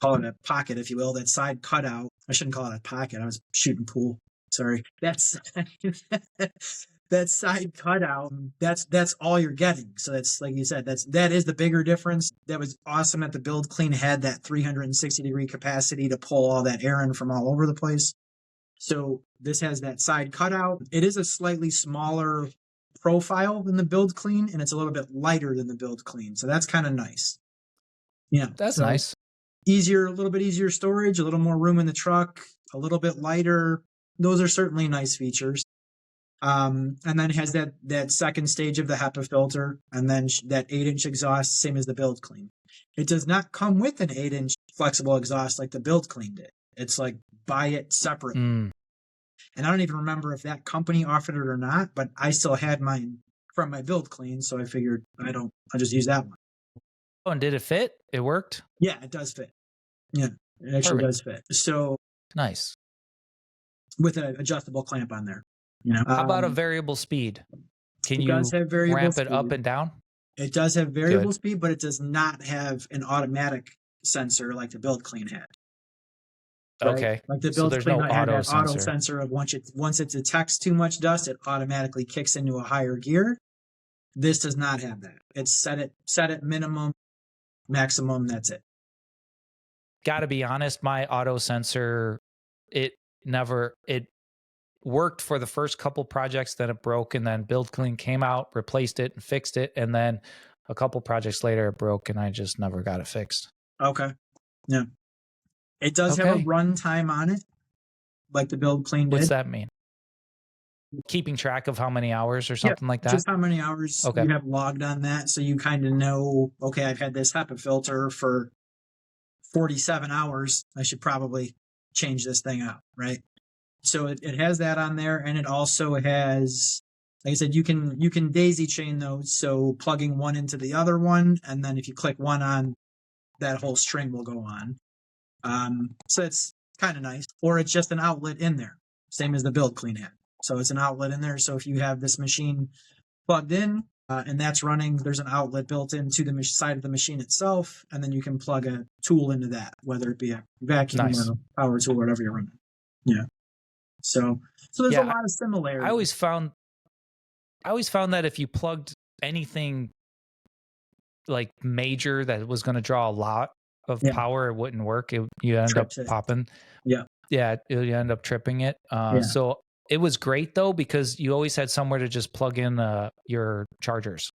call it a pocket, if you will. That side cutout. I shouldn't call it a pocket. I was shooting pool. Sorry. That's that side cutout. That's all you're getting. So that's, like you said, that is the bigger difference. That was awesome that the Build Clean had that 360-degree capacity to pull all that air in from all over the place. So this has that side cutout. It is a slightly smaller profile than the Build Clean, and it's a little bit lighter than the Build Clean. So that's kind of nice. Yeah, that's nice. A little bit easier storage, a little more room in the truck, a little bit lighter. Those are certainly nice features. And then it has that second stage of the HEPA filter, and then that 8-inch exhaust, same as the Build Clean. It does not come with an 8-inch flexible exhaust like the Build Clean did. It's like buy it separately. And I don't even remember if that company offered it or not, but I still had mine from my Build Clean, so I figured I'll just use that one. Oh, and did it fit? It worked? Yeah, it does fit. Yeah, it actually does fit. So nice. With an adjustable clamp on there. How about a variable speed? Can you ramp it up and down? It does have variable speed, but it does not have an automatic sensor like the Build Clean had. Right? Okay. Like the Build Clean had that auto sensor of once it detects too much dust, it automatically kicks into a higher gear. This does not have that. It's set at minimum, maximum, that's it. Got to be honest, my auto sensor, it worked for the first couple projects, then it broke, and then Build Clean came out, replaced it and fixed it, and then a couple projects later it broke and I just never got it fixed. Okay. Yeah. It does have a run time on it, like the Build Clean did. What's that mean? Keeping track of how many hours or something like that? Just how many hours you have logged on that, so you kind of know, okay, I've had this HEPA filter for 47 hours. I should probably change this thing out, right? So it has that on there, and it also has, like I said, you can daisy chain those, so plugging one into the other one, and then if you click one on, that whole string will go on. So it's kind of nice. Or it's just an outlet in there, same as the Build Clean had. So it's an outlet in there. So if you have this machine plugged in and that's running, there's an outlet built into the side of the machine itself, and then you can plug a tool into that, whether it be a vacuum or a power tool or whatever you're running. Yeah. So there's a lot of similarities. I always found that if you plugged anything like major that was going to draw a lot of power, it wouldn't work. You end up popping. Yeah. Yeah. You end up tripping it. So it was great though, because you always had somewhere to just plug in your chargers.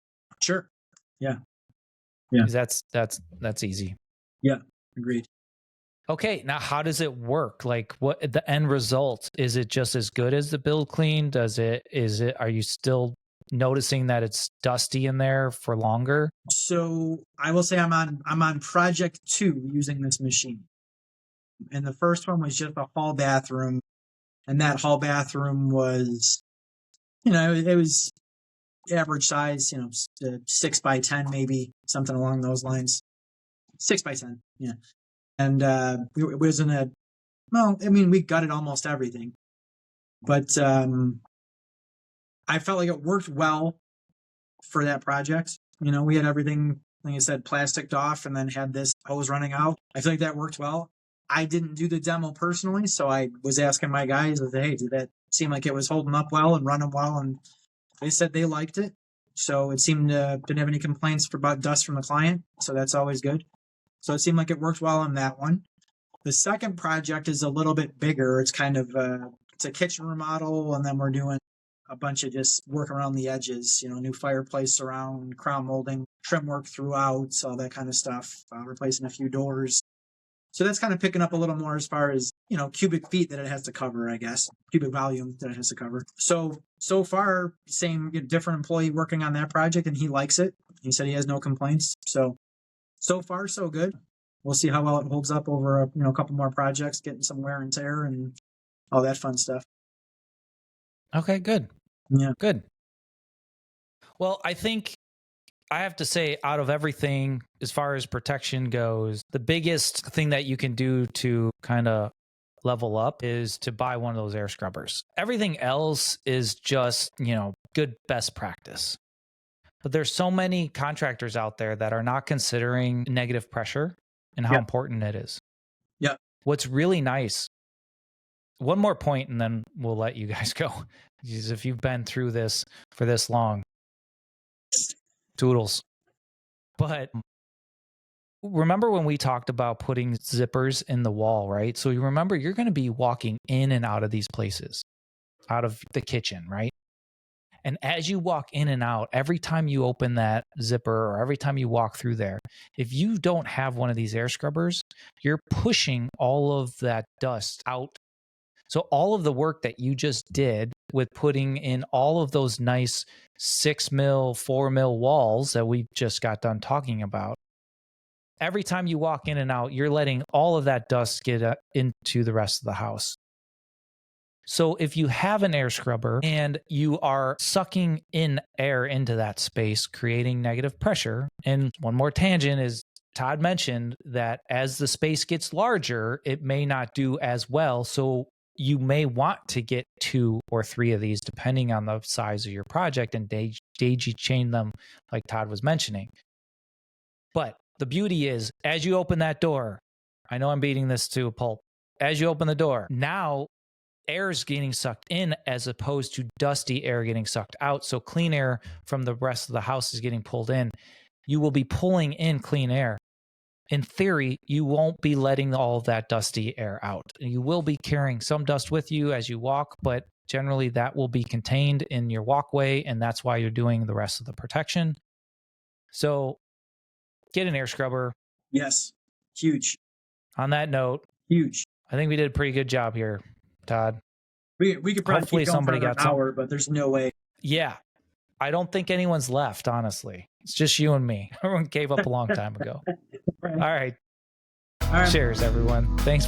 Sure. Yeah. Yeah. That's easy. Yeah. Agreed. Okay. Now, how does it work? Like, what the end result? Is it just as good as the Build Clean? Are you still noticing that it's dusty in there for longer? So I will say I'm on project 2 using this machine. And the first one was just a hall bathroom. And that hall bathroom was, it was average size, 6 by 10, maybe something along those lines. 6 by 10. Yeah. And it was we gutted almost everything, but I felt like it worked well for that project. We had everything, like I said, plasticed off, and then had this hose running out. I feel like that worked well. I didn't do the demo personally, so I was asking my guys, hey, did that seem like it was holding up well and running well? And they said they liked it. So it seemed didn't have any complaints about dust from the client. So that's always good. So it seemed like it worked well on that one. The second project is a little bit bigger. It's kind of it's a kitchen remodel, and then we're doing a bunch of just work around the edges, new fireplace around, crown molding, trim work throughout, all that kind of stuff, replacing a few doors. So that's kind of picking up a little more as far as cubic feet that it has to cover, I guess, cubic volume that it has to cover. So far, same different employee working on that project, and he likes it. He said he has no complaints. So far, so good. We'll see how well it holds up over a couple more projects, getting some wear and tear and all that fun stuff. Okay, good. Yeah. Good. Well, I think I have to say, out of everything, as far as protection goes, the biggest thing that you can do to kind of level up is to buy one of those air scrubbers. Everything else is just, good best practice. But there's so many contractors out there that are not considering negative pressure and how important it is. Yeah. What's really nice, one more point and then we'll let you guys go, is if you've been through this for this long, toodles. But remember when we talked about putting zippers in the wall, right? So you remember you're going to be walking in and out of these places, out of the kitchen, right? And as you walk in and out, every time you open that zipper or every time you walk through there, if you don't have one of these air scrubbers, you're pushing all of that dust out. So all of the work that you just did with putting in all of those nice 6 mil, 4 mil walls that we just got done talking about, every time you walk in and out, you're letting all of that dust get into the rest of the house. So if you have an air scrubber and you are sucking in air into that space, creating negative pressure, and one more tangent is Todd mentioned that as the space gets larger, it may not do as well. So you may want to get 2 or 3 of these, depending on the size of your project, and daisy chain them like Todd was mentioning. But the beauty is, as you open that door, I know I'm beating this to a pulp. As you open the door, now air is getting sucked in as opposed to dusty air getting sucked out. So clean air from the rest of the house is getting pulled in. You will be pulling in clean air. In theory, you won't be letting all of that dusty air out. You will be carrying some dust with you as you walk, but generally that will be contained in your walkway, and that's why you're doing the rest of the protection. So get an air scrubber. Yes. Huge. On that note, huge. I think we did a pretty good job here, Todd. We could probably Hopefully keep going somebody for got an hour, but there's no way. Yeah. I don't think anyone's left, honestly. It's just you and me. Everyone gave up a long time ago. All right. Cheers, everyone. Thanks.